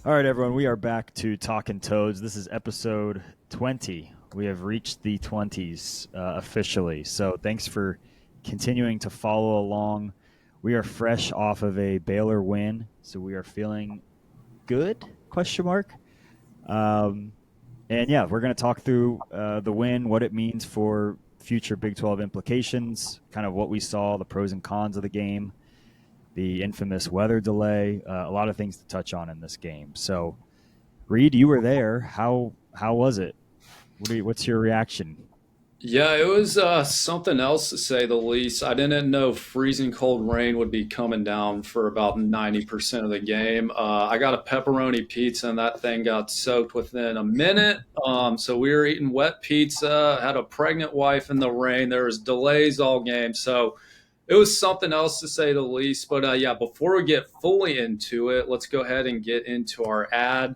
All right, everyone, we are back to Talking Toads. This is episode 20. We have reached the 20s officially. So thanks for continuing to follow along. We are fresh off of a Baylor win, so we are feeling good, question mark. Um, and yeah, we're going to talk through the win, what it means for future Big 12 implications, kind of what we saw, the pros and cons of the game, the infamous weather delay, a lot of things to touch on in this game. So, Reed, you were there. How was it? What's your reaction? Yeah, it was something else to say the least. I didn't know freezing cold rain would be coming down for about 90% of the game. I got a pepperoni pizza and that thing got soaked within a minute. So we were eating wet pizza, had a pregnant wife in the rain. There was delays all game. So it was something else to say the least. But yeah, before we get fully into it, let's go ahead and get into our ad.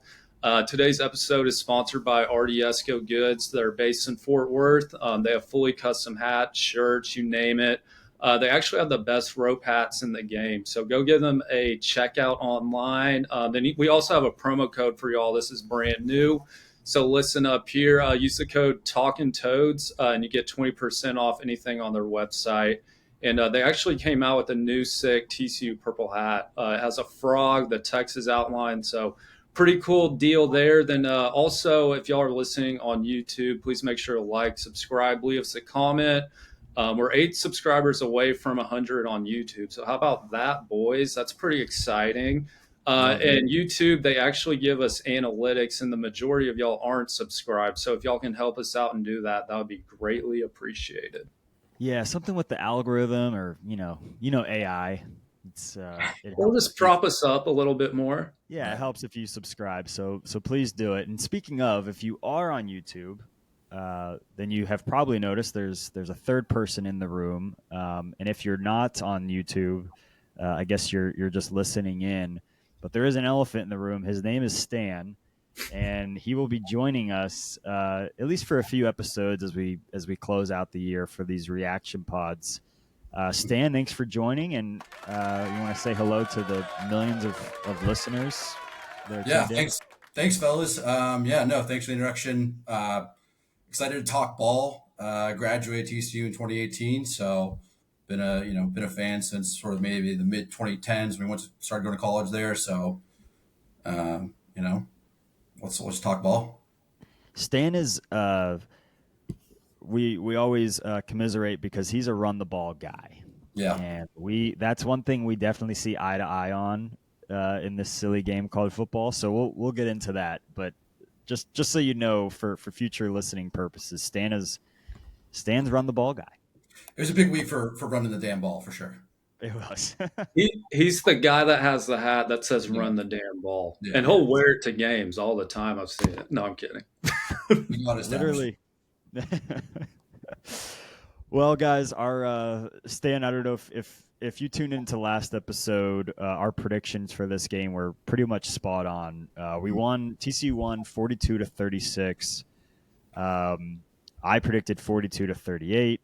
Today's episode is sponsored by RDSco Goods. They're based in Fort Worth. They have fully custom hats, shirts, you name it. They actually have the best rope hats in the game. So go give them a checkout online. Then we also have a promo code for y'all. This is brand new. So listen up here. Use the code Talking Toads, and you get 20% off anything on their website. And they actually came out with a new sick TCU purple hat. It has a frog, the Texas outline. So pretty cool deal there. Then also, if y'all are listening on YouTube, please make sure to like, subscribe, leave us a comment. We're 8 subscribers away from 100 on YouTube. So how about that, boys? That's pretty exciting. Love it. And YouTube, they actually give us analytics, and the majority of y'all aren't subscribed. So if y'all can help us out and do that, that would be greatly appreciated. Yeah, something with the algorithm, or AI. It Or helps just if you. prop us up a little bit more. Yeah, it helps if you subscribe. So please do it. And speaking of, if you are on YouTube, then you have probably noticed there's a third person in the room. And if you're not on YouTube, I guess you're just listening in. But there is an elephant in the room. His name is Stan, and he will be joining us at least for a few episodes as we close out the year for these reaction pods. Stan, thanks for joining, and you want to say hello to the millions of listeners that are Yeah, tuned in. thanks, fellas. Yeah, no, thanks for the introduction. Excited to talk ball. Graduated TCU in 2018, so been a fan since sort of maybe the mid 2010s when we started going to college there. So um, you know, let's talk ball. Stan is we always commiserate because he's a run the ball guy, Yeah, and we that's one thing we definitely see eye to eye on in this silly game called football. So we'll get into that, but just so you know, for future listening purposes, Stan's run the ball guy. it was a big week for running the damn ball for sure. It was. He's the guy that has the hat that says Yeah, "Run the damn ball," yeah, and he'll wear it to games all the time. I've seen it. No, I'm kidding. we got established. Literally. Well, guys, our Stan, I don't know if you tuned into last episode, our predictions for this game were pretty much spot on. We won. TCU won 42-36. I predicted 42-38.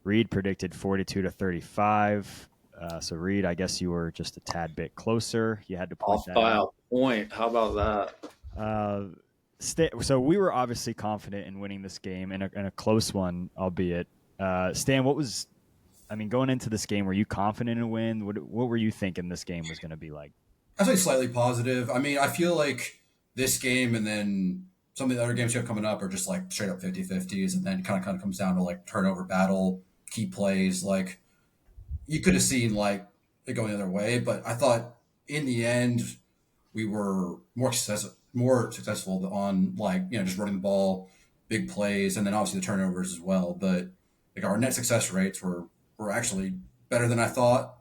Reed predicted 42-35. So Reed, I guess you were just a tad bit closer. You had to point Off that by a out. point. How about that? Uh, so we were obviously confident in winning this game, in a close one, albeit. Stan, going into this game, were you confident in a win? What were you thinking this game was going to be like? I'd say slightly positive. I mean, I feel like this game and then some of the other games you have coming up are just like straight up 50-50s, and then kind of comes down to like turnover battle, key plays. Like you could have seen like it going the other way, but I thought in the end we were more successful on like just running the ball, big plays, and then obviously the turnovers as well. But like our net success rates were actually better than I thought.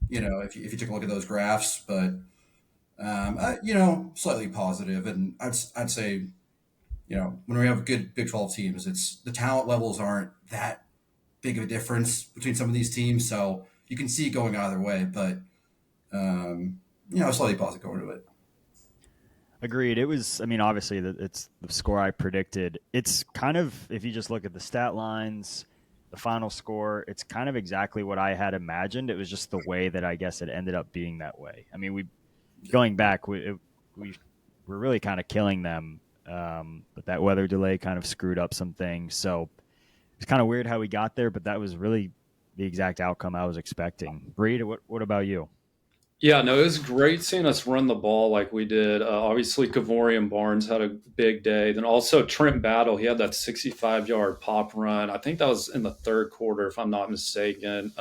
If you take a look at those graphs, but slightly positive, and I'd say when we have good Big 12 teams, it's the talent levels aren't that big of a difference between some of these teams, so you can see it going either way. But slightly positive going to it. Agreed. It was. I mean, obviously, it's the score I predicted. It's kind of, if you just look at the stat lines, the final score, it's kind of exactly what I had imagined. It was just the way that I guess it ended up being that way. I mean, going back, we were really kind of killing them. But that weather delay kind of screwed up some things. So it's kind of weird how we got there, but that was really the exact outcome I was expecting. Reed, what about you? Yeah, no, it was great seeing us run the ball like we did. Obviously, Kavorian Barnes had a big day. Then also Trent Battle, he had that 65-yard pop run. I think that was in the third quarter, if I'm not mistaken.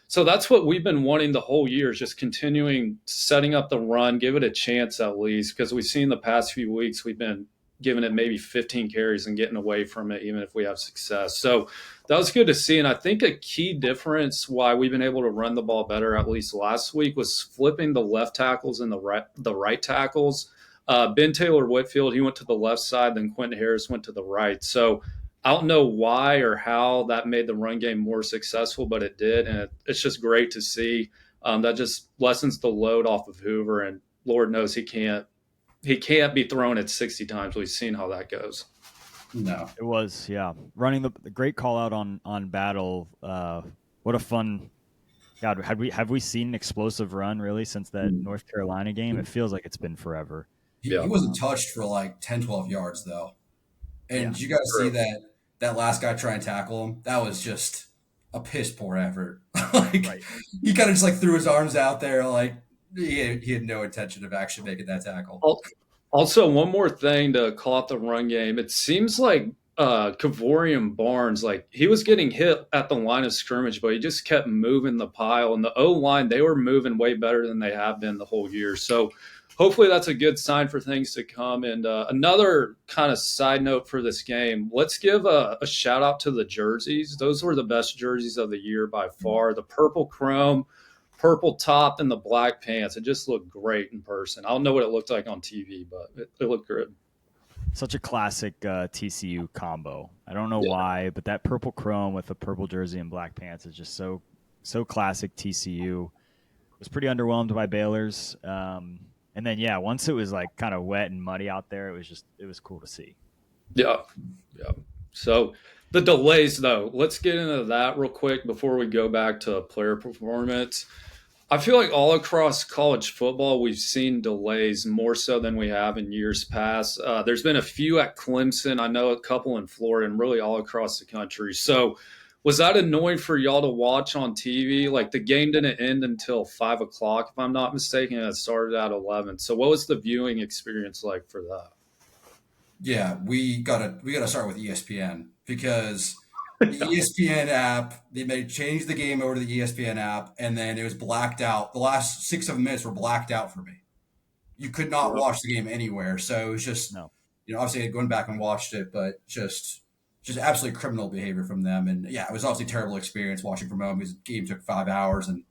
So that's what we've been wanting the whole year, is just continuing setting up the run, give it a chance at least, because we've seen the past few weeks we've been giving it maybe 15 carries and getting away from it, even if we have success. So that was good to see. And I think a key difference why we've been able to run the ball better, at least last week, was flipping the left tackles and the right tackles. Ben Taylor Whitfield, he went to the left side, then Quentin Harris went to the right. So I don't know why or how that made the run game more successful, but it did. And it's just great to see. That just lessens the load off of Hoover. And Lord knows he can't be thrown at 60 times. We've seen how that goes. No. It was, yeah. Running the great call out on Battle. What a fun God, have we seen an explosive run really since that North Carolina game? It feels like it's been forever. He Yeah. wasn't touched for like 10, 12 yards, though. And Yeah. did you guys see that last guy try and tackle him? That was just a piss poor effort. Like Right. he kind of just like threw his arms out there, like he had no intention of actually making that tackle. Also, one more thing to call out the run game. It seems like Kavorian Barnes, like he was getting hit at the line of scrimmage, but he just kept moving the pile. And the O line, they were moving way better than they have been the whole year. So hopefully that's a good sign for things to come. And another kind of side note for this game, let's give a shout out to the jerseys. Those were the best jerseys of the year by far. The purple chrome, purple top, and the black pants. It just looked great in person. I don't know what it looked like on TV, but it looked good. Such a classic TCU combo. I don't know Yeah. why, but that purple chrome with the purple jersey and black pants is just so classic TCU. Was pretty underwhelmed by Baylor's. And then yeah, once it was like kind of wet and muddy out there, it was cool to see. Yeah. Yeah. So the delays, though, let's get into that real quick before we go back to player performance. I feel like all across college football, we've seen delays more so than we have in years past. There's been a few at Clemson. I know a couple in Florida and really all across the country. So was that annoying for y'all to watch on TV? Like the game didn't end until 5 o'clock, if I'm not mistaken, and it started at 11. So what was the viewing experience like for that? Yeah, we gotta start with ESPN because the ESPN app, they made change the game over to the ESPN app, and then it was blacked out. The last 6 7 minutes were blacked out for me. You could not Yep. watch the game anywhere. So it was just, No. obviously I had gone back and watched it, but just absolutely criminal behavior from them. And yeah, it was obviously a terrible experience watching from home because the game took 5 hours. And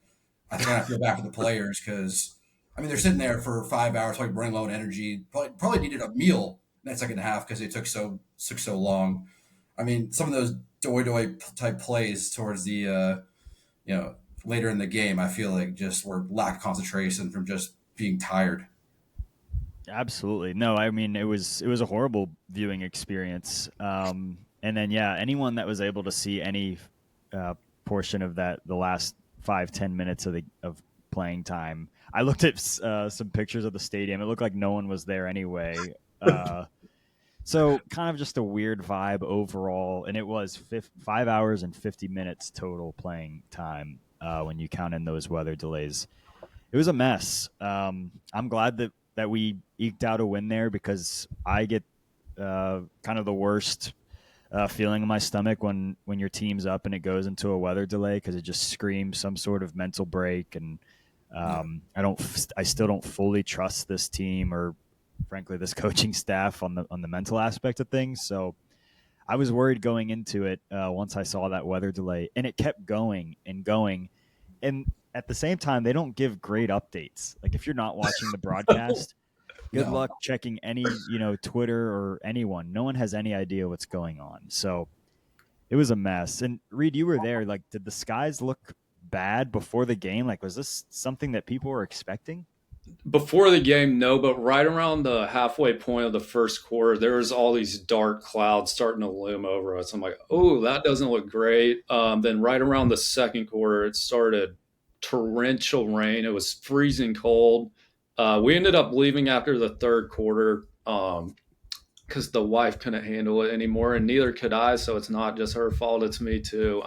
I think I feel bad for the players because, I mean, they're sitting there for 5 hours, probably burning low on energy, probably needed a meal in that second half because it took so long. I mean, some of those doy type plays towards the, later in the game, I feel like just were lack of concentration from just being tired. Absolutely. No, I mean it was a horrible viewing experience. And then yeah, anyone that was able to see any portion of the last 5-10 minutes of playing time. I looked at some pictures of the stadium. It looked like no one was there anyway. So kind of just a weird vibe overall. And it was 5 hours and 50 minutes total playing time when you count in those weather delays. It was a mess. I'm glad that we eked out a win there because I get kind of the worst feeling in my stomach when your team's up and it goes into a weather delay because it just screams some sort of mental break. And I still don't fully trust this team or frankly this coaching staff on the mental aspect of things. So I was worried going into it once I saw that weather delay, and it kept going and going. And at the same time, they don't give great updates. Like if you're not watching the broadcast, good No. luck checking any, Twitter or anyone. No one has any idea what's going on. So it was a mess. And Reed, you were there. Like, did the skies look bad before the game? Like, was this something that people were expecting? Before the game, no, but right around the halfway point of the first quarter, there was all these dark clouds starting to loom over us. I'm like, oh, that doesn't look great. Then right around the second quarter, it started torrential rain. It was freezing cold. We ended up leaving after the third quarter because the wife couldn't handle it anymore, and neither could I. So it's not just her fault; it's me too.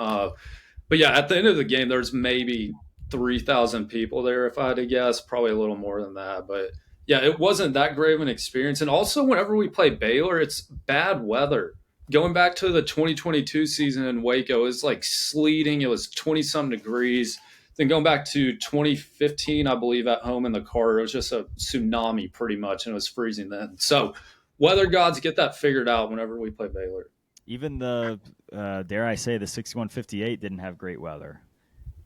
But yeah, at the end of the game, there's maybe 3,000 people there, if I had to guess, probably a little more than that. But yeah, it wasn't that great of an experience. And also, whenever we play Baylor, it's bad weather. Going back to the 2022 season in Waco, it was like sleeting. It was 20 some degrees. Then going back to 2015, I believe, at home in the car, it was just a tsunami pretty much, and it was freezing then. So, weather gods get that figured out whenever we play Baylor. Even the dare I say the 6158 didn't have great weather.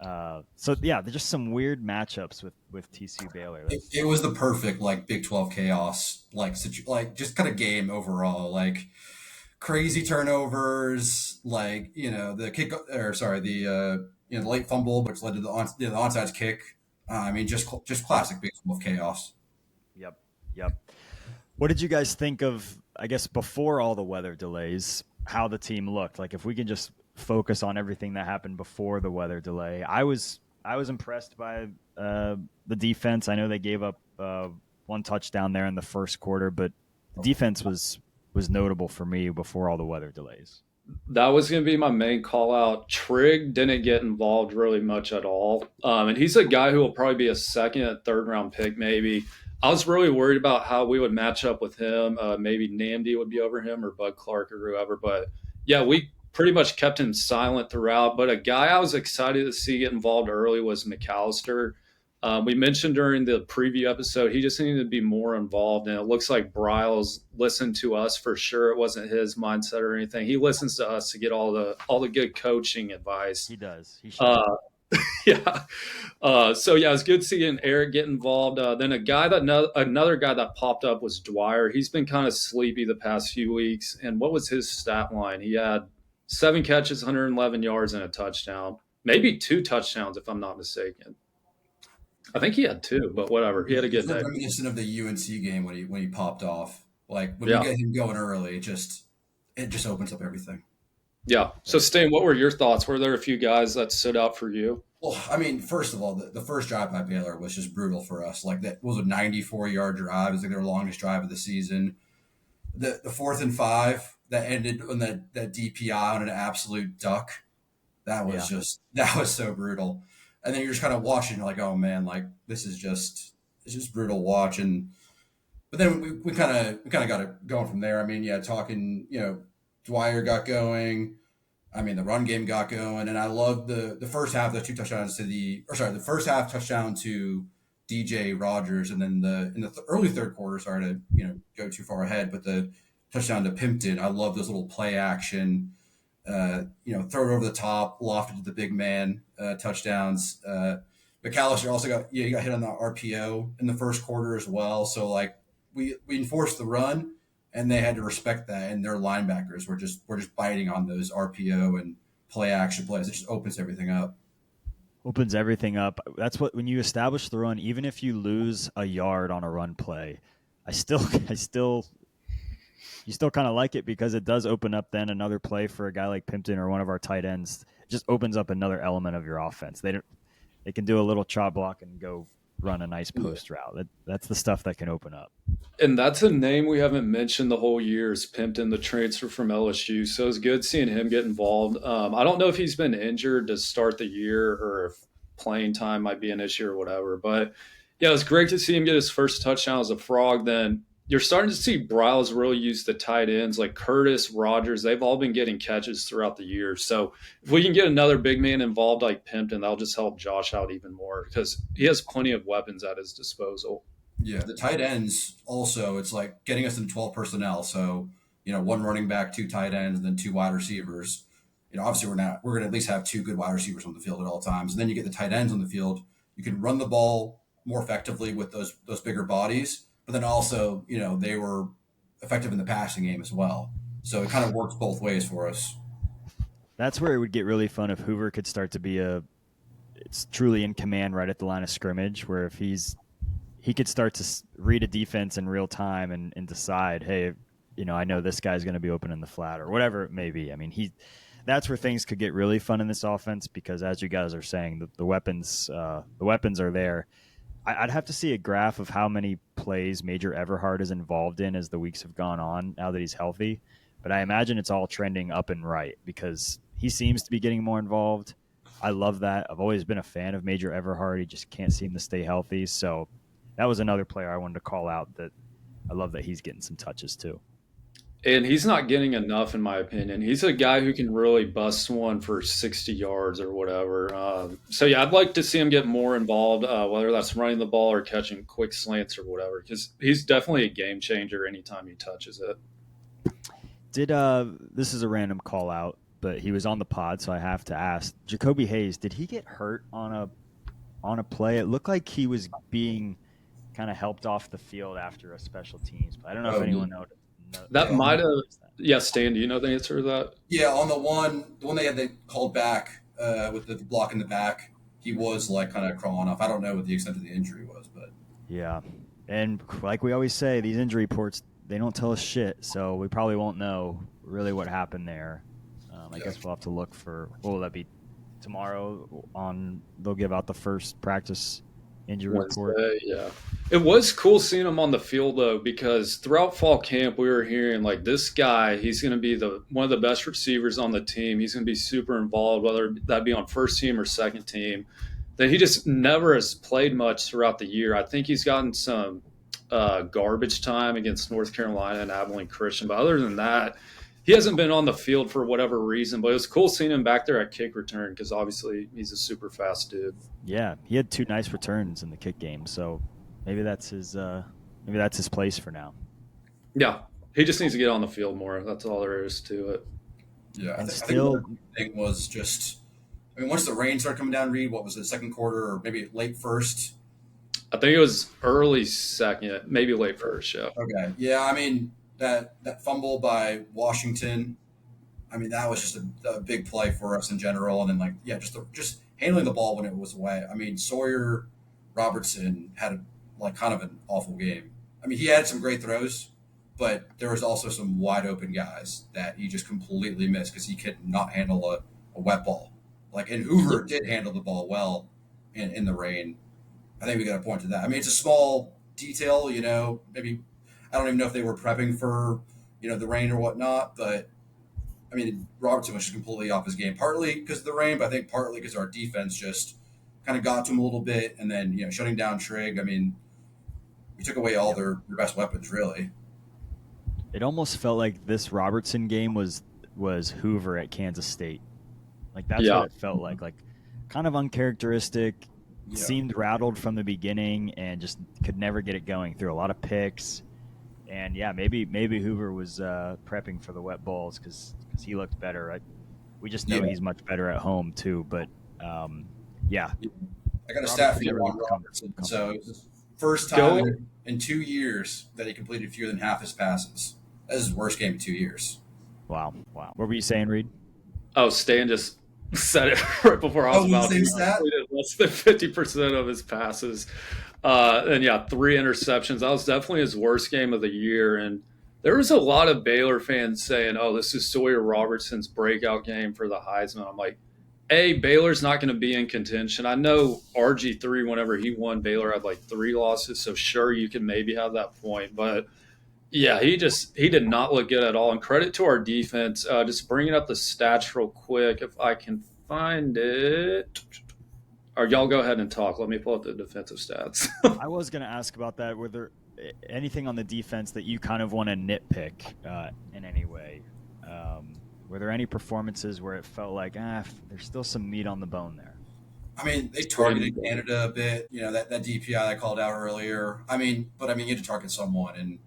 So yeah, there's just some weird matchups with TCU Baylor. It was the perfect like Big 12 chaos like just kind of game overall, like crazy turnovers, like the kick or sorry the late fumble which led to the onside kick. I mean just classic Big 12 chaos. Yep, yep. What did you guys think of, I guess, before all the weather delays, how the team looked? Like, if we can just focus on everything that happened before the weather delay, I was impressed by the defense. I know they gave up one touchdown there in the first quarter, but the defense was notable for me before all the weather delays. That was going to be my main call out. Trigg didn't get involved really much at all. And he's a guy who will probably be a second, third round pick, maybe. I was really worried about how we would match up with him. Maybe Namdi would be over him or Bud Clark or whoever. But yeah, we pretty much kept him silent throughout. But a guy I was excited to see get involved early was McAllister. We mentioned during the preview episode, he just needed to be more involved. And it looks like Bryles listened to us for sure. It wasn't his mindset or anything. He listens to us to get all the good coaching advice. He does. He should. Yeah. So yeah, it's good seeing Eric get involved. Then another guy that popped up was Dwyer. He's been kind of sleepy the past few weeks. And what was his stat line? He had 7 catches, 111 yards, and a touchdown. Maybe 2 touchdowns, if I'm not mistaken. I think he had 2, but whatever. He had a good day. Reminiscent of the UNC game when he popped off. Like when you get him going early, it just opens up everything. Yeah. So, Stain, what were your thoughts? Were there a few guys that stood out for you? Well, I mean, first of all, the first drive by Baylor was just brutal for us. Like that was a 94-yard drive. It was like their longest drive of the season. The 4th and 5 that ended on that DPI on an absolute duck. That was that was so brutal. And then you're just kind of watching, like, oh man, like it's just brutal watching. But then we kind of got it going from there. I mean, yeah, talking, Dwyer got going. I mean, the run game got going, and I loved the first half, the 2 touchdowns the first half touchdown to DJ Rogers, and then in the early third quarter, sorry to go too far ahead, but the touchdown to Pimpton. I love those little play action, throw it over the top, lofted to the big man touchdowns. McAllister also got hit on the RPO in the first quarter as well. So like we enforced the run, and they had to respect that, and their linebackers were just biting on those RPO and play action plays. It just opens everything up. Opens everything up. That's what, when you establish the run, even if you lose a yard on a run play, you still kind of like it, because it does open up then another play for a guy like Pimpton or one of our tight ends. It just opens up another element of your offense. They can do a little chop block and go run a nice post route. That's the stuff that can open up. And that's a name we haven't mentioned the whole year, is Pimpton, the transfer from LSU. So it's good seeing him get involved. I don't know if he's been injured to start the year or if playing time might be an issue or whatever. But yeah, it's great to see him get his first touchdown as a Frog. Then you're starting to see Bryles really use the tight ends like Curtis, Rogers. They've all been getting catches throughout the year. So if we can get another big man involved like Pimpton, that'll just help Josh out even more, because he has plenty of weapons at his disposal. Yeah, the tight ends also, it's like getting us into 12 personnel. So, 1 running back, 2 tight ends, and then 2 wide receivers. Obviously we're going to at least have 2 good wide receivers on the field at all times. And then you get the tight ends on the field. You can run the ball more effectively with those bigger bodies. But then also, they were effective in the passing game as well. So it kind of works both ways for us. That's where it would get really fun if Hoover could start to be it's truly in command right at the line of scrimmage, where if he could start to read a defense in real time and decide, hey, I know this guy's going to be open in the flat or whatever it may be. I mean, that's where things could get really fun in this offense, because as you guys are saying, the weapons are there. I'd have to see a graph of how many plays Major Everhart is involved in as the weeks have gone on now that he's healthy. But I imagine it's all trending up and right because he seems to be getting more involved. I love that. I've always been a fan of Major Everhart. He just can't seem to stay healthy. So that was another player I wanted to call out that I love that he's getting some touches too. And he's not getting enough, in my opinion. He's a guy who can really bust one for 60 yards or whatever. So, yeah, I'd like to see him get more involved, whether that's running the ball or catching quick slants or whatever, because he's definitely a game changer anytime he touches it. Did this is a random call out, but he was on the pod, so I have to ask. Jacoby Hayes, did he get hurt on a play? It looked like he was being kind of helped off the field after a special teams, but I don't know if anyone noticed. That might have. Yeah, Stan, do you know the answer to that? Yeah, on the one they called back with the block in the back, he was like kind of crawling off. I don't know what the extent of the injury was, but yeah, and like we always say, these injury reports they don't tell us shit, so we probably won't know really what happened there. I guess we'll have to look for. What will that be tomorrow? They'll give out the first practice injury report. Yeah. It was cool seeing him on the field though, because throughout fall camp we were hearing like this guy, he's going to be one of the best receivers on the team. He's going to be super involved, whether that be on first team or second team. Then he just never has played much throughout the year. I think he's gotten some garbage time against North Carolina and Abilene Christian, but other than that, he hasn't been on the field for whatever reason, but it was cool seeing him back there at kick return because obviously he's a super fast dude. Yeah, he had 2 nice returns in the kick game, so maybe that's his place for now. Yeah, he just needs to get on the field more. That's all there is to it. Yeah, I think the thing was just, I mean, once the rain started coming down, Reed, what was it, second quarter or maybe late first? I think it was early second, maybe late first. Yeah. Okay. Yeah, I mean that fumble by Washington, I mean that was just a big play for us in general, and then just handling the ball when it was away. I mean Sawyer Robertson had kind of an awful game. I mean he had some great throws, but there was also some wide open guys that he just completely missed because he could not handle a wet ball. And Hoover did handle the ball well in the rain. I think we got to point to that. I mean it's a small detail, maybe. I don't even know if they were prepping for, the rain or whatnot, but I mean, Robertson was just completely off his game, partly because of the rain, but I think partly because our defense just kind of got to him a little bit, and then, shutting down Trigg. I mean, we took away all their best weapons, really. It almost felt like this Robertson game was Hoover at Kansas State. That's what it felt like kind of uncharacteristic, seemed rattled from the beginning, and just could never get it going through a lot of picks. And maybe Hoover was prepping for the wet balls because he looked better. We just know he's much better at home too. But I got a stat for you on Robertson. So it was his first time in 2 years that he completed fewer than half his passes. That is his worst game in 2 years. Wow. What were you saying, Reed? Oh, Stan just said it right before I was about to. Completed less than 50% of his passes. And 3 interceptions. That was definitely his worst game of the year. And there was a lot of Baylor fans saying, oh, this is Sawyer Robertson's breakout game for the Heisman. I'm like, Baylor's not going to be in contention. I know RG3, whenever he won, Baylor had 3 losses. So sure, you can maybe have that point. But yeah, he did not look good at all. And credit to our defense. Just bringing up the stats real quick, if I can find it. Or y'all go ahead and talk. Let me pull up the defensive stats. I was going to ask about that. Were there anything on the defense that you kind of want to nitpick in any way? Were there any performances where it felt like, there's still some meat on the bone there? I mean, they targeted Canada a bit. That DPI I called out earlier. You had to target someone. And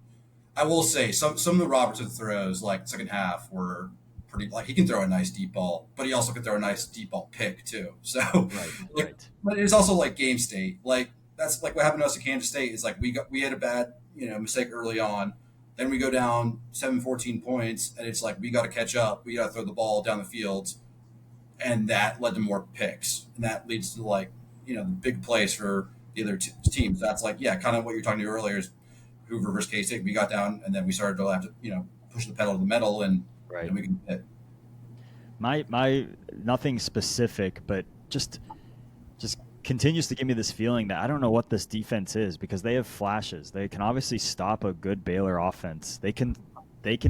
I will say, some of the Robertson throws, second half, were pretty, he can throw a nice deep ball, but he also can throw a nice deep ball pick too. So, right. But it's also game state. That's what happened to us at Kansas State. Is we had a bad, mistake early on. Then we go down 7-14 points, and it's we got to catch up. We got to throw the ball down the field, and that led to more picks, and that leads to the big plays for the other teams. That's kind of what you're talking to earlier is Hoover versus K-State. We got down, and then we started to have to push the pedal to the metal, and we can hit. My nothing specific, but just continues to give me this feeling that I don't know what this defense is because they have flashes. They can obviously stop a good Baylor offense. They can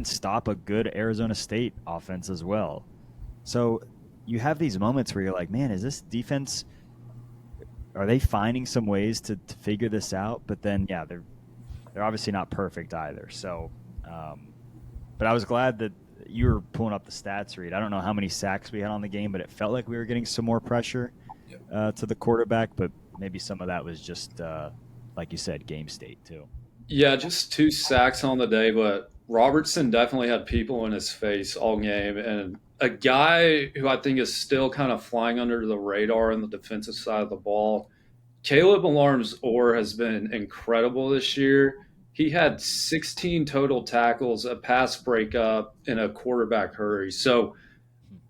stop a good Arizona State offense as well. So you have these moments where you're like, man, is this defense? Are they finding some ways to figure this out? But then, yeah, they're obviously not perfect either. So, but I was glad that you were pulling up the stats, Reed. I don't know how many sacks we had on the game, but it felt like we were getting some more pressure to the quarterback. But maybe some of that was just, like you said, game state too. Yeah, just 2 sacks on the day, but Robertson definitely had people in his face all game. And a guy who I think is still kind of flying under the radar on the defensive side of the ball, Caleb Alarms Orr has been incredible this year. He had 16 total tackles, a pass breakup, and a quarterback hurry. So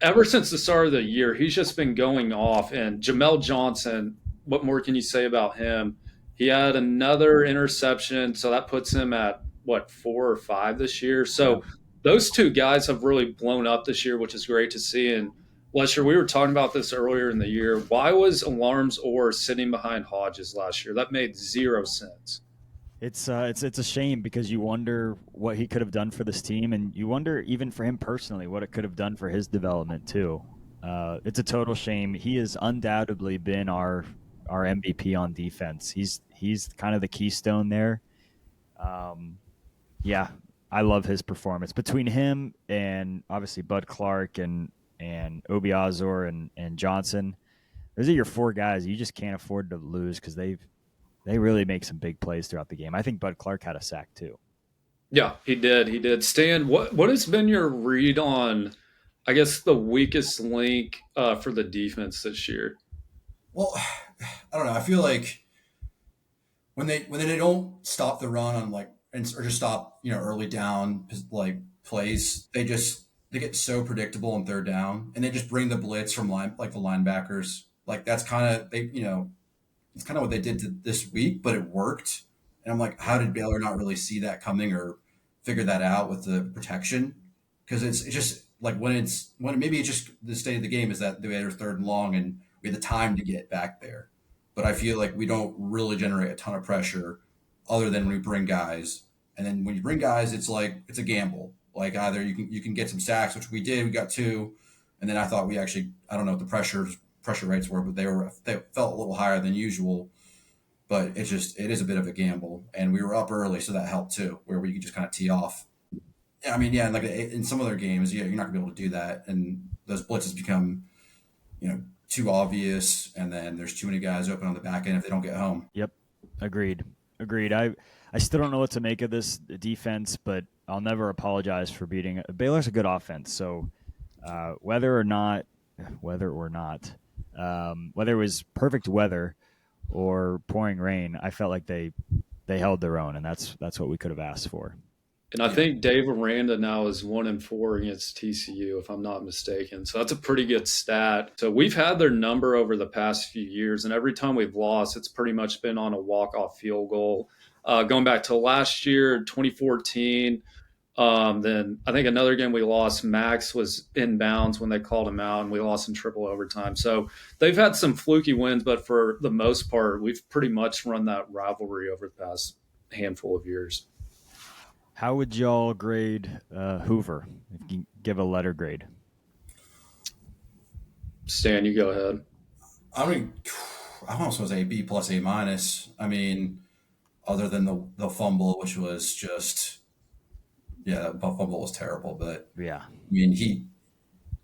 ever since the start of the year, he's just been going off. And Jamel Johnson, what more can you say about him? He had another interception, so that puts him at what, 4 or 5 this year. Yeah. So those two guys have really blown up this year, which is great to see. And Lester, we were talking about this earlier in the year. Why was Alarms Orr sitting behind Hodges last year? That made zero sense. It's a shame because you wonder what he could have done for this team, and you wonder even for him personally what it could have done for his development too. It's a total shame. He has undoubtedly been our MVP on defense. He's kind of the keystone there. Um, yeah, I love his performance. Between him and obviously Bud Clark and Obiazor and Johnson, those are your four guys you just can't afford to lose because they really make some big plays throughout the game. I think Bud Clark had a sack too. Yeah, he did. He did. Stan, what has been your read on, I guess, the weakest link for the defense this year? Well, I don't know. I feel like when they don't stop the run on or just stop early down like plays, they get so predictable on third down, and they just bring the blitz from the linebackers. Like that's kind of it's kind of what they did this week, but it worked. And I'm like, how did Baylor not really see that coming or figure that out with the protection? Because it's just like when maybe it's just the state of the game is that they had third and long and we had the time to get back there. But I feel like we don't really generate a ton of pressure other than when we bring guys. And then when you bring guys, it's a gamble. Like either you can get some sacks, which we did, we got 2, and then I thought I don't know what the pressure rates were, but they felt a little higher than usual. But it is a bit of a gamble, and we were up early, so that helped too, where we could just kind of tee off. I mean, yeah, like in some other games, yeah, you're not gonna be able to do that, and those blitzes become, too obvious, and then there's too many guys open on the back end if they don't get home. Yep, agreed. I still don't know what to make of this defense, but I'll never apologize for beating Baylor's a good offense. So whether or not, whether it was perfect weather or pouring rain, I felt like they held their own, and that's what we could have asked for. And I think Dave Aranda now is 1-4 against TCU, if I'm not mistaken. So that's a pretty good stat. So we've had their number over the past few years, and every time we've lost, it's pretty much been on a walk-off field goal. Going back to last year, 2014, then I think another game we lost, Max was inbounds when they called him out, and we lost in triple overtime. So they've had some fluky wins, but for the most part, we've pretty much run that rivalry over the past handful of years. How would y'all grade Hoover? If you give a letter grade. Stan, you go ahead. I mean, I almost was a B plus A minus. I mean, other than the fumble, which was just the fumble was terrible. But Yeah, I mean,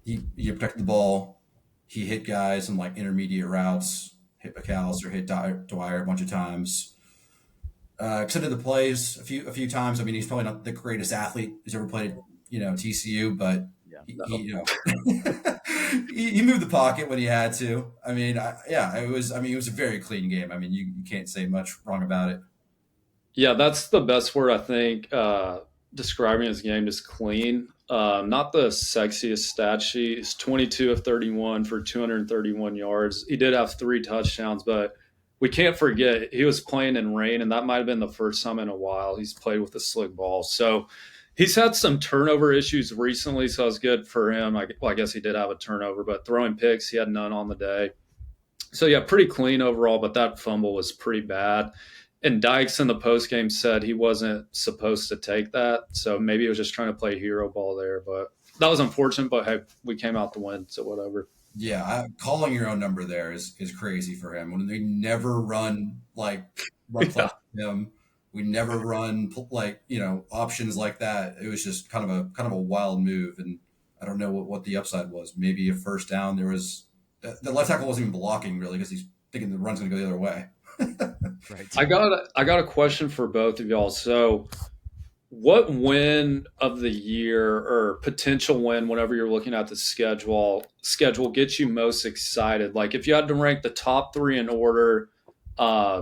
he protected the ball. He hit guys in like intermediate routes. Hit McAllister, hit Dwyer a bunch of times. Extended the plays a few times. I mean, he's probably not the greatest athlete who's ever played, TCU, but yeah. he moved the pocket when he had to. I mean, it was a very clean game. I mean, you can't say much wrong about it. Yeah, that's the best word I think describing his game is clean. Not the sexiest stat sheet. He's 22 of 31 for 231 yards. He did have 3 touchdowns, but we can't forget he was playing in rain, and that might have been the first time in a while he's played with a slick ball. So he's had some turnover issues recently, so it's good for him. I guess he did have a turnover, but throwing picks, he had none on the day. So yeah, pretty clean overall, but that fumble was pretty bad. And Dykes in the post game said he wasn't supposed to take that, so maybe he was just trying to play hero ball there. But that was unfortunate. But hey, we came out to win, so whatever. Yeah, calling your own number there is crazy for him. When they never run plays Yeah, with him, we never run like options like that. It was just kind of a wild move, and I don't know what the upside was. Maybe a first down. There was the left tackle wasn't even blocking really because he's thinking the run's going to go the other way. Right. I got a question for both of y'all. So what win of the year or potential win whenever you're looking at the schedule gets you most excited? Like if you had to rank the top three in order,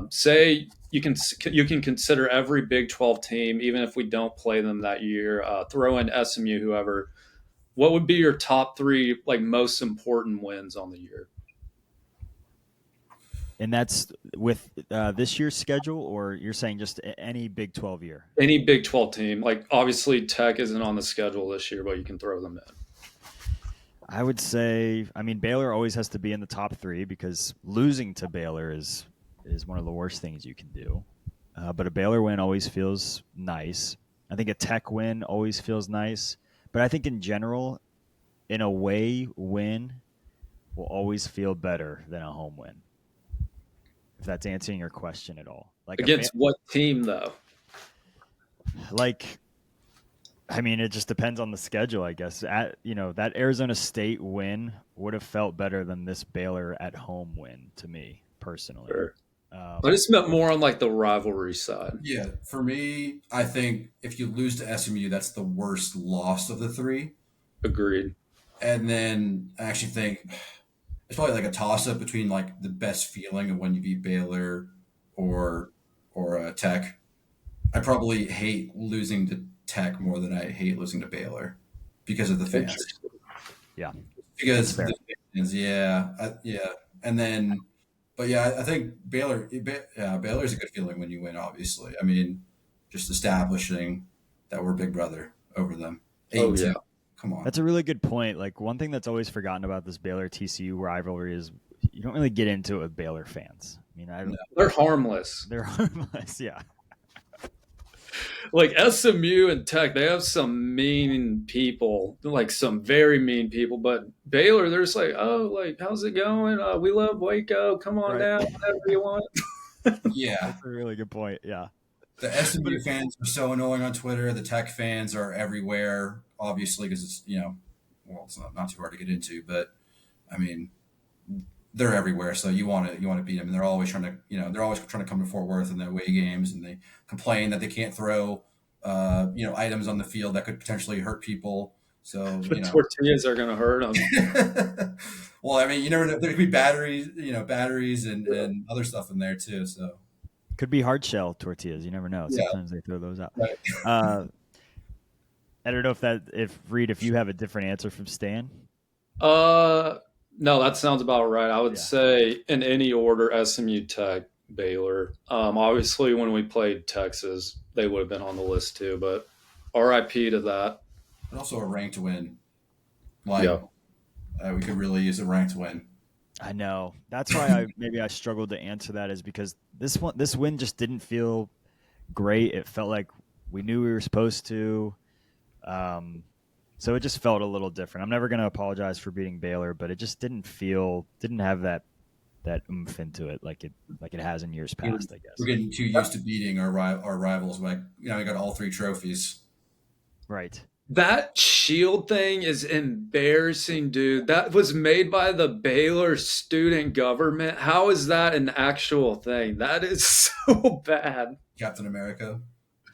say you can consider every Big 12 team, even if we don't play them that year, throw in SMU, whoever. What would be your top three like most important wins on the year? And that's with this year's schedule, or you're saying just any Big 12 year? Any Big 12 team, like obviously Tech isn't on the schedule this year, but you can throw them in. I would say, I mean, Baylor always has to be in the top three because losing to Baylor is one of the worst things you can do. But a Baylor win always feels nice. I think a Tech win always feels nice. But I think in general, an away win will always feel better than a home win. If that's answering your question at all. Against what team though? Like, I mean, it just depends on the schedule, I guess. That Arizona State win would have felt better than this Baylor at home win to me personally. Sure. I just meant more on like the rivalry side. Yeah, for me, I think if you lose to SMU, that's the worst loss of the three. Agreed. And then I actually think it's probably like a toss up between like the best feeling of when you beat Baylor or Tech. I probably hate losing to Tech more than I hate losing to Baylor because of the fans. Yeah, Because the fans, yeah, and then, but yeah, I think Baylor's a good feeling when you win. Obviously, I mean, just establishing that we're big brother over them. Oh yeah. Come on. that's a really good point. Like one thing that's always forgotten about this Baylor TCU rivalry is you don't really get into it with Baylor fans. I mean, I don't. They're harmless. They're harmless. Yeah. Like SMU and Tech, they have some mean people, like some very mean people. But Baylor, they're just like, oh, like how's it going? We love Waco. Come on Right. down, whatever you want. Yeah, That's a really good point. Yeah. the SMU fans are so annoying on Twitter. The Tech fans are everywhere, obviously, because it's well, it's not too hard to get into, but I mean, they're everywhere. So you want to beat them, and they're always trying to come to Fort Worth in their away games, and they complain that they can't throw items on the field that could potentially hurt people. So The tortillas are gonna hurt them. well, I mean, you never know. There could be batteries and other stuff in there too. So Could be hard shell tortillas. You never know. Yeah. Sometimes they throw those out. right. I don't know if you have a different answer from Stan. No, that sounds about right. I would say in any order, SMU, Tech, Baylor. Obviously, when we played Texas, they would have been on the list too. But RIP to that. And also a ranked win. Like we could really use a ranked win. I know. That's why I struggled to answer that is because this win just didn't feel great. It felt like we knew we were supposed to. So it just felt a little different. I'm never going to apologize for beating Baylor, but it just didn't have that oomph into it like it has in years past, I guess. We're getting too used to beating our rivals. Like we got all three trophies. Right. That shield thing is embarrassing, dude. That was made by the Baylor student government. How is that an actual thing? That is so bad. Captain America.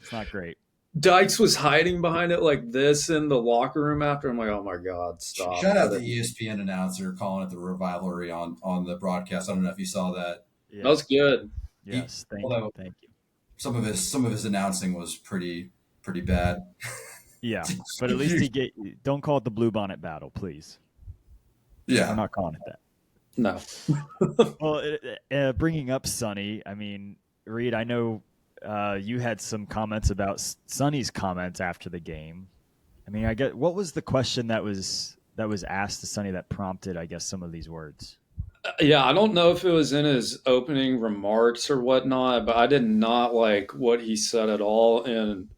It's not great. Dykes was hiding behind it like this in the locker room after. I'm like, oh my God, stop. Shout out the ESPN announcer calling it the rivalry on the broadcast. I don't know if you saw that. Yeah. That was good. Yes, thank you. Some of his announcing was pretty bad. Yeah, but at least don't call it the Blue Bonnet Battle, please. Yeah, I'm not calling it that. No. Well, bringing up Sonny, I mean, Reed, I know you had some comments about Sonny's comments after the game. I mean, what was the question that was asked to Sonny that prompted, I guess, some of these words? Yeah, I don't know if it was in his opening remarks or whatnot, but I did not like what he said at all. And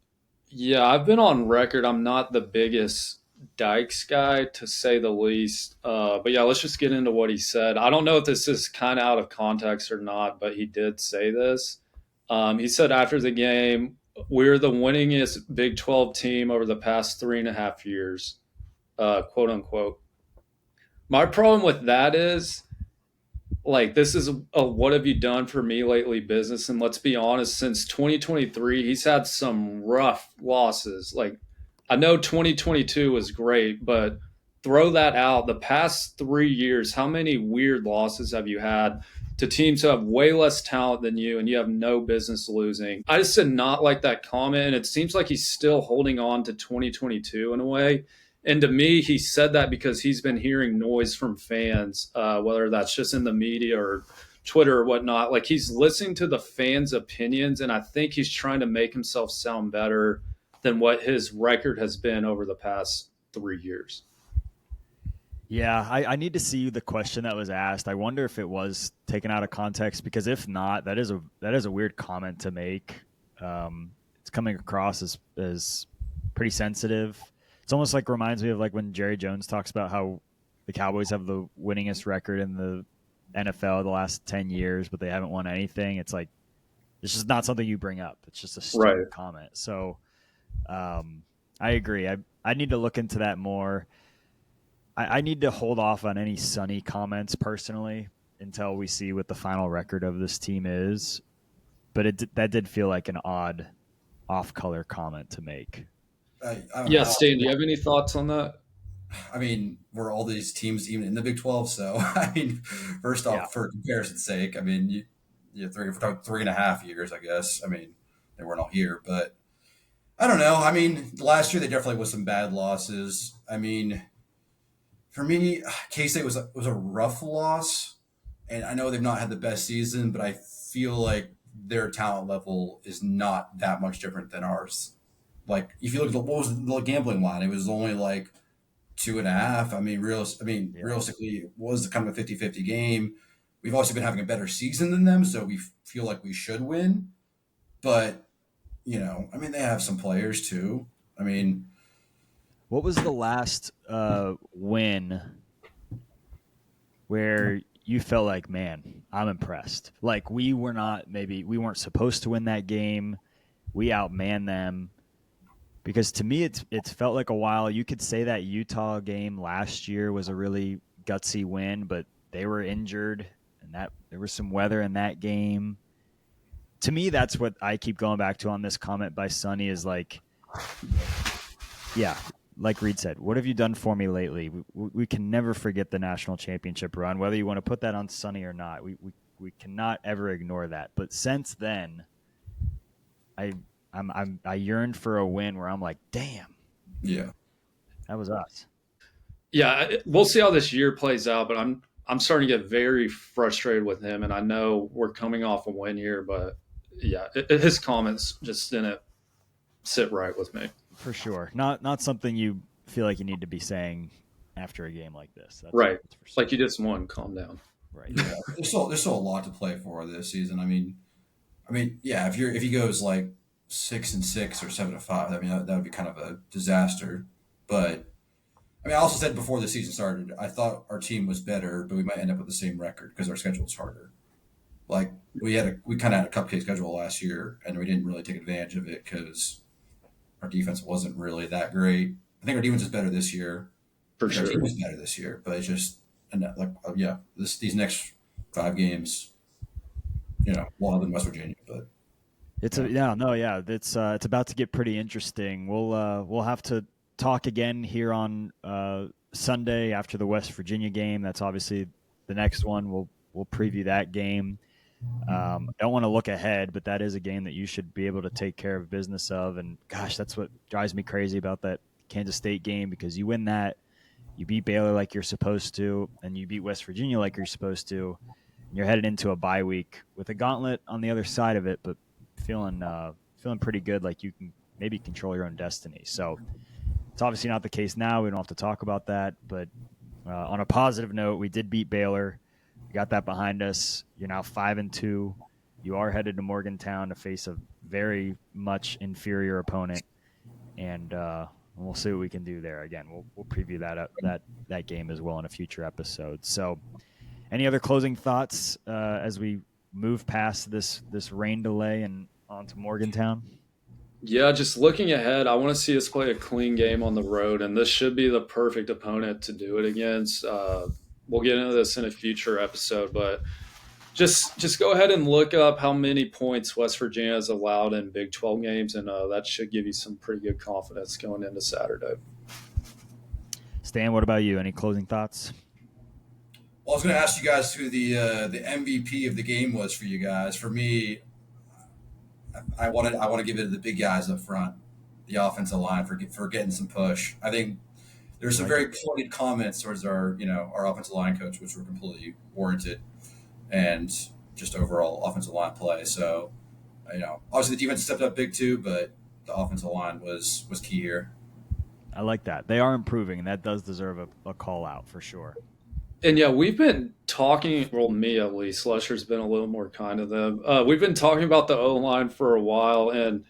yeah, I've been on record. I'm not the biggest Dykes guy, to say the least. But yeah, let's just get into what he said. I don't know if this is kind of out of context or not, but he did say this. He said after the game, we're the winningest Big 12 team over the past 3.5 years, quote unquote. My problem with that is like this is a what have you done for me lately business, and let's be honest, since 2023 he's had some rough losses. Like I know 2022 was great, but throw that out, the past 3 years, how many weird losses have you had to teams who have way less talent than you and you have no business losing? I just did not like that comment, and it seems like he's still holding on to 2022 in a way. And to me, he said that because he's been hearing noise from fans, whether that's just in the media or Twitter or whatnot. Like he's listening to the fans' opinions, and I think he's trying to make himself sound better than what his record has been over the past 3 years. Yeah, I need to see the question that was asked. I wonder if it was taken out of context, because if not, that is a weird comment to make. It's coming across as pretty sensitive. It's almost like reminds me of like when Jerry Jones talks about how the Cowboys have the winningest record in the NFL the last 10 years, but they haven't won anything. It's like it's just not something you bring up. It's just a Right. stupid comment. So I agree. I need to look into that more. I need to hold off on any Sunny comments personally until we see what the final record of this team is. But that did feel like an odd off-color comment to make. I don't Yeah, know. Stan, do you have any thoughts on that? I mean, were all these teams even in the Big 12? So, I mean, first Yeah, off, for comparison's sake, I mean, you 3.5 years, I guess. I mean, they weren't all here, but I don't know. I mean, last year they definitely was some bad losses. I mean, for me, K State was a rough loss, and I know they've not had the best season, but I feel like their talent level is not that much different than ours. Like, if you look at what was the gambling line, it was only like 2.5. I mean, yeah. realistically, it was kind of a 50-50 game. We've also been having a better season than them, so we feel like we should win. But, I mean, they have some players too. I mean, What was the last win where you felt like, man, I'm impressed? Like we weren't supposed to win that game. We outmanned them. Because to me, it's felt like a while. You could say that Utah game last year was a really gutsy win, but they were injured, and that there was some weather in that game. To me, that's what I keep going back to on this comment by Sonny is like, yeah, like Reed said, what have you done for me lately? We can never forget the national championship run, whether you want to put that on Sonny or not. We cannot ever ignore that. But since then, I I yearned for a win where I'm like, damn, yeah, that was us. Yeah, we'll see how this year plays out, but I'm starting to get very frustrated with him, and I know we're coming off a win here, but yeah, his comments just didn't sit right with me. For sure. Not something you feel like you need to be saying after a game like this. Right, That's for like you certain. just won. Calm down. Right. yeah. There's still a lot to play for this season. I mean, yeah. If he goes like 6-6 or 7-5, I mean that would be kind of a disaster. But I mean, I also said before the season started, I thought our team was better, but we might end up with the same record because our schedule is harder. Like we kind of had a cupcake schedule last year, and we didn't really take advantage of it because our defense wasn't really that great. I think our defense is better this year. For I think our team sure. is better this year, but it's just and like yeah, these next 5 games, we'll have in West Virginia, but It's yeah, a yeah, no, yeah. It's about to get pretty interesting. We'll have to talk again here on Sunday after the West Virginia game. That's obviously the next one. We'll preview that game. I don't want to look ahead, but that is a game that you should be able to take care of business of. And gosh, that's what drives me crazy about that Kansas State game, because you win that, you beat Baylor like you're supposed to, and you beat West Virginia like you're supposed to, and you're headed into a bye week with a gauntlet on the other side of it, but feeling pretty good, like you can maybe control your own destiny. So it's obviously not the case now. We don't have to talk about that, but on a positive note, we did beat Baylor. You got that behind us. You're now 5-2. You are headed to Morgantown to face a very much inferior opponent, and we'll see what we can do there. Again, we'll preview that game as well in a future episode. So, any other closing thoughts as we move past this rain delay and onto Morgantown? Yeah, just looking ahead, I want to see us play a clean game on the road, and this should be the perfect opponent to do it against. We'll get into this in a future episode, but just go ahead and look up how many points West Virginia has allowed in Big 12 games, and that should give you some pretty good confidence going into Saturday. Stan, what about you? Any closing thoughts? Well, I was going to ask you guys who the MVP of the game was for you guys. For me, I want to give it to the big guys up front, the offensive line for getting some push. I think there's some very pointed comments towards our offensive line coach, which were completely warranted, and just overall offensive line play. So, obviously the defense stepped up big too, but the offensive line was key here. I like that. They are improving, and that does deserve a call out for sure. And yeah, we've been talking, well, me at least, Lusher's been a little more kind to them. We've been talking about the O-line for a while, and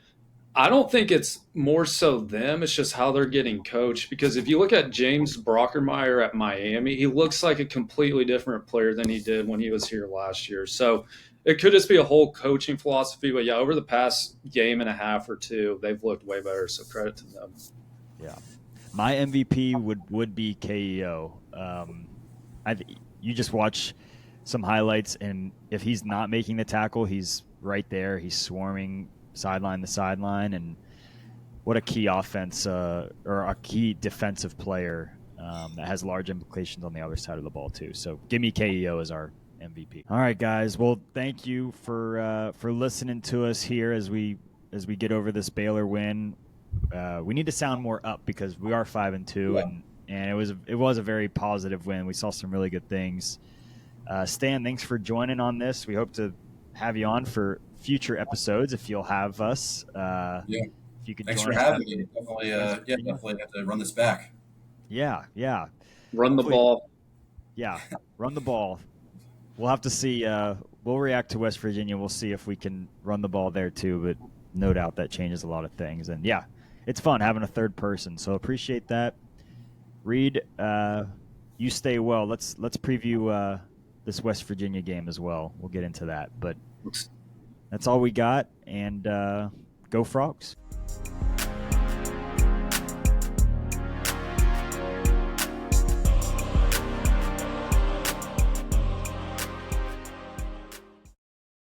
I don't think it's more so them. It's just how they're getting coached. Because if you look at James Brockermeyer at Miami, he looks like a completely different player than he did when he was here last year. So it could just be a whole coaching philosophy. But yeah, over the past game and a half or two, they've looked way better. So credit to them. Yeah. My MVP would be KEO. You just watch some highlights, and if he's not making the tackle, he's right there. He's swarming sideline to sideline, and what a key offense or a key defensive player that has large implications on the other side of the ball too. So give me KEO as our MVP. All right, guys. Well, thank you for listening to us here as we get over this Baylor win. We need to sound more up because we are 5-2, and it was a very positive win. We saw some really good things. Stan, thanks for joining on this. We hope to have you on for future episodes if you'll have us. If you could thanks join for us having me. Definitely have to run this back. Yeah. Run the ball. Yeah, run the ball. We'll have to see. We'll react to West Virginia. We'll see if we can run the ball there too, but no doubt that changes a lot of things. And yeah, it's fun having a third person. So appreciate that. Reed, you stay well. Let's preview this West Virginia game as well. We'll get into that, but that's all we got. And go Frogs.